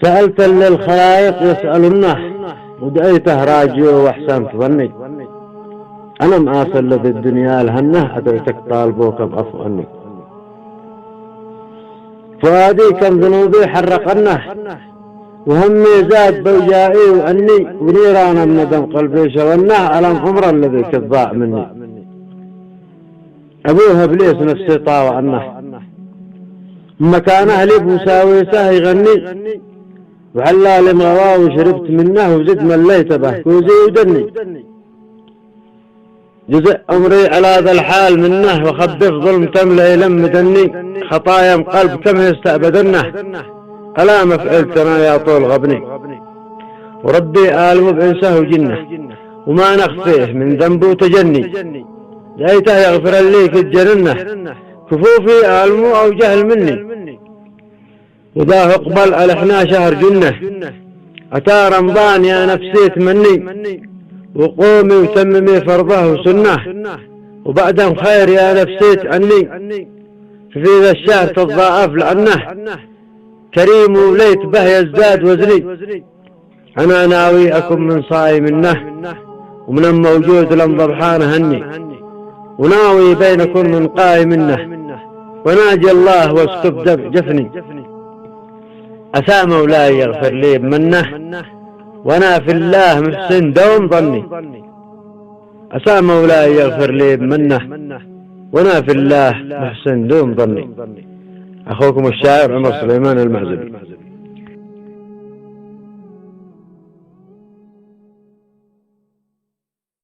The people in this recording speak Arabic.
سألت للخلائق يسألونه ودعيته راجعوا واحسنت ظني. أنا مآصل لذي الدنيا الهنه أدعتك طالبوك بأفو أني. فؤادي كم ذنوبي حرقنه وهمي زاد بوجائي وأني ونيرانا من ندم قلبي شغلنه ألم عمر الذي كالضاع مني. أبوها إبليس نفسي طاوع عنه مكان أهلي بوساويسه يغني وعلالي مغواه وشربت منه وزد مليت به كوزي ودني. جزء عمري على ذا الحال منه وخبف ظلم تملئ لم دني. خطايا قلب كم يستأبدنه ألا مفعلت أنا يا طول غبني. وربي آلم بإنسه وجنه وما نخفيه من ذنب وتجني. جايته يغفر لي كالجنة كفوفي آلم أو جهل مني. وذا اقبل ألحنا شهر جنة أتى رمضان يا نفسي تمني. وقومي وتممي فرضه وسنه وبعدهم خير يا نفسي تعني. في ذا الشهر تضاعف لعنه كريم وليت به يزداد وزني. أنا ناوي أكون من صائمنه ومن الموجود لم ضبحان هني. وناوي بين أكون من قائمنه وناجي الله واسكب جفني. أسى مولاي يغفر لي بمنه وانا في الله محسن دوم ظني. أسى مولاي يغفر لي بمنه وانا في الله محسن دوم ظني. أخوكم الشاعر عمر سليمان المعزبي.